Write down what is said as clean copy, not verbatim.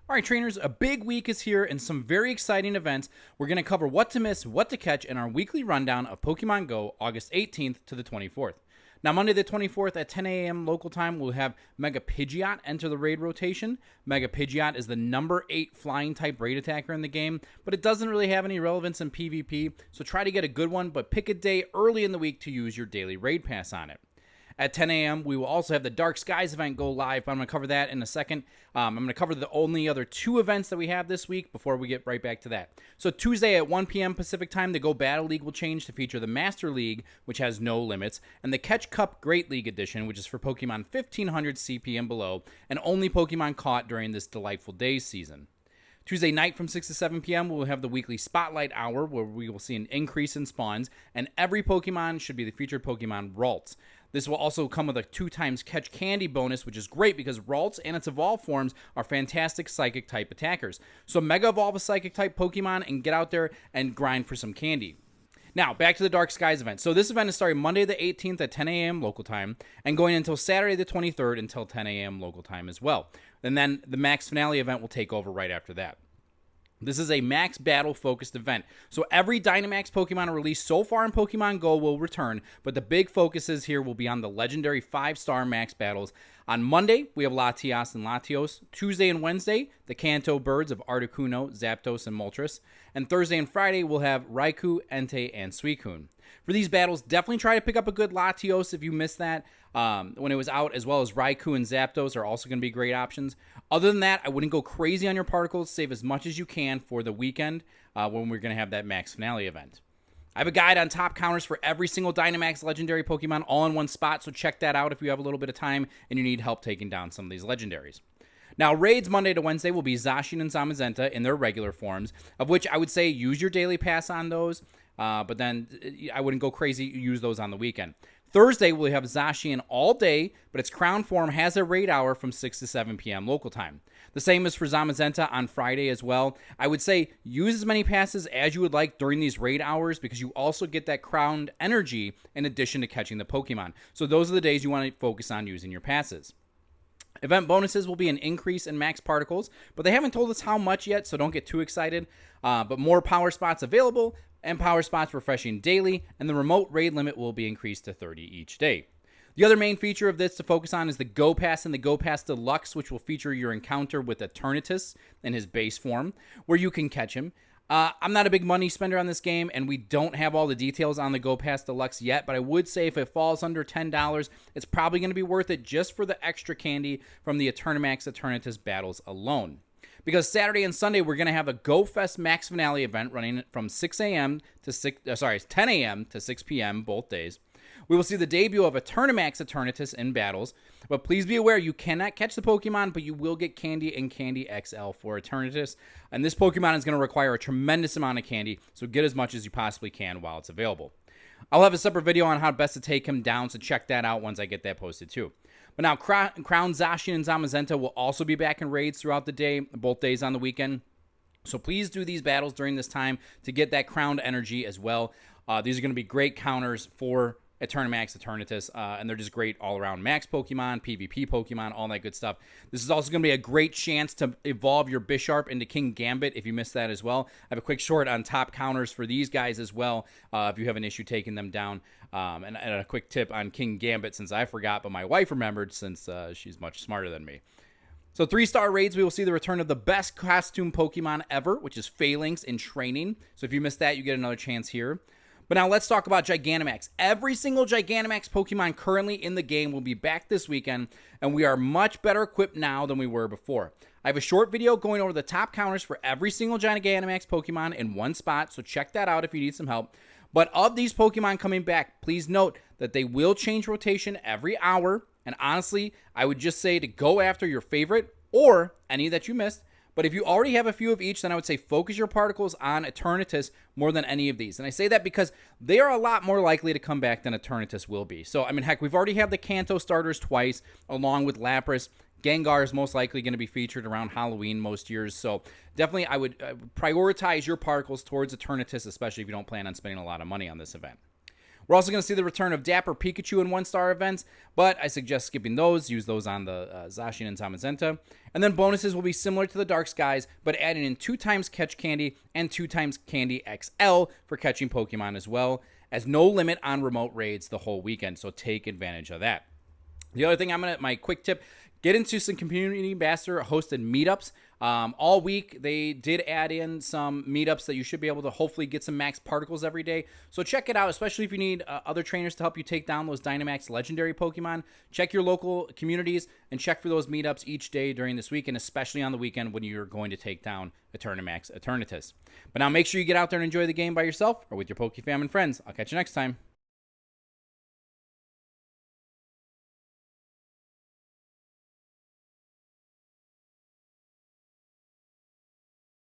All right, trainers, a big week is here and some very exciting events. We're going to cover what to miss, what to catch in our weekly rundown of Pokemon Go, August 18th to the 24th. Now, Monday the 24th at 10 a.m. local time, we'll have Mega Pidgeot enter the raid rotation. Mega Pidgeot is the number 8 flying type raid attacker in the game, but it doesn't really have any relevance in PvP, so try to get a good one, but pick a day early in the week to use your daily raid pass on it. At 10 a.m., we will also have the Dark Skies event go live, but I'm going to cover that in a second. I'm going to cover the only other 2 events that we have this week before we get right back to that. So Tuesday at 1 p.m. Pacific time, the Go Battle League will change to feature the Master League, which has no limits, and the Catch Cup Great League Edition, which is for Pokemon 1500 CP and below, and only Pokemon caught during this Delightful Days season. Tuesday night from 6 to 7 p.m., we'll have the weekly Spotlight Hour, where we will see an increase in spawns, and every Pokemon should be the featured Pokemon Ralts. This will also come with a 2x Catch Candy bonus, which is great because Ralts and its evolved forms are fantastic Psychic-type attackers. So Mega Evolve a Psychic-type Pokemon and get out there and grind for some candy. Now, back to the Dark Skies event. So this event is starting Monday the 18th at 10 a.m. local time and going until Saturday the 23rd until 10 a.m. local time as well. And then the Max Finale event will take over right after that. This is a max battle focused event. So every Dynamax Pokemon released so far in Pokemon Go will return, but the big focuses here will be on the legendary 5-star max battles. On Monday, we have Latias and Latios. Tuesday and Wednesday, the Kanto birds of Articuno, Zapdos, and Moltres. And Thursday and Friday, we'll have Raikou, Entei, and Suicune. For these battles, definitely try to pick up a good Latios if you missed that when it was out, as well as Raikou and Zapdos are also going to be great options. Other than that, I wouldn't go crazy on your particles. Save as much as you can for the weekend when we're going to have that Max Finale event. I have a guide on top counters for every single Dynamax legendary Pokemon all in one spot, so check that out if you have a little bit of time and you need help taking down some of these legendaries. Now, raids Monday to Wednesday will be Zacian and Zamazenta in their regular forms, of which I would say use your daily pass on those, but then I wouldn't go crazy, use those on the weekend. Thursday, we'll have Zacian all day, but its crown form has a raid hour from 6 to 7 p.m. local time. The same is for Zamazenta on Friday as well. I would say use as many passes as you would like during these raid hours because you also get that crowned energy in addition to catching the Pokemon. So those are the days you want to focus on using your passes. Event bonuses will be an increase in max particles, but they haven't told us how much yet, so don't get too excited. But more power spots available, and power spots refreshing daily, and the remote raid limit will be increased to 30 each day. The other main feature of this to focus on is the Go Pass and the Go Pass Deluxe, which will feature your encounter with Eternatus in his base form, where you can catch him. I'm not a big money spender on this game, and we don't have all the details on the Go Pass Deluxe yet, but I would say if it falls under $10, it's probably going to be worth it just for the extra candy from the Eternamax Eternatus battles alone. Because Saturday and Sunday, we're going to have a Go Fest Max Finale event running from 10 a.m. to 6 p.m. both days. We will see the debut of Eternamax Eternatus in battles, but please be aware you cannot catch the Pokemon, but you will get Candy and Candy XL for Eternatus, and this Pokemon is going to require a tremendous amount of candy, so get as much as you possibly can while it's available. I'll have a separate video on how best to take him down, so check that out once I get that posted too. But now, Crown Zacian and Zamazenta will also be back in raids throughout the day, both days on the weekend. So please do these battles during this time to get that crowned energy as well. These are going to be great counters for Eternamax, Eternatus, and they're just great all-around max Pokemon, PvP Pokemon, all that good stuff. This is also going to be a great chance to evolve your Bisharp into King Gambit if you missed that as well. I have a quick short on top counters for these guys as well if you have an issue taking them down. And a quick tip on King Gambit since I forgot, but my wife remembered since she's much smarter than me. So 3-star raids, we will see the return of the best costume Pokemon ever, which is Phalanx in training. So if you missed that, you get another chance here. But now let's talk about Gigantamax. Every single Gigantamax Pokemon currently in the game will be back this weekend, and we are much better equipped now than we were before. I have a short video going over the top counters for every single Gigantamax Pokemon in one spot, so check that out if you need some help. But of these Pokemon coming back, please note that they will change rotation every hour, and honestly, I would just say to go after your favorite or any that you missed. But if you already have a few of each, then I would say focus your particles on Eternatus more than any of these. And I say that because they are a lot more likely to come back than Eternatus will be. So, I mean, heck, we've already had the Kanto starters twice, along with Lapras. Gengar is most likely going to be featured around Halloween most years. So, definitely I would prioritize your particles towards Eternatus, especially if you don't plan on spending a lot of money on this event. We're also going to see the return of Dapper Pikachu in 1-star events, but I suggest skipping those. Use those on the Zacian and Zamazenta. And then bonuses will be similar to the Dark Skies, but adding in 2 times Catch Candy and 2 times Candy XL for catching Pokemon as well, as no limit on remote raids the whole weekend, so take advantage of that. The other thing my quick tip, get into some community ambassador hosted meetups. All week, they did add in some meetups that you should be able to hopefully get some max particles every day. So check it out, especially if you need other trainers to help you take down those Dynamax legendary Pokemon. Check your local communities and check for those meetups each day during this week, and especially on the weekend when you're going to take down Eternamax Eternatus. But now make sure you get out there and enjoy the game by yourself or with your Pokefam and friends. I'll catch you next time.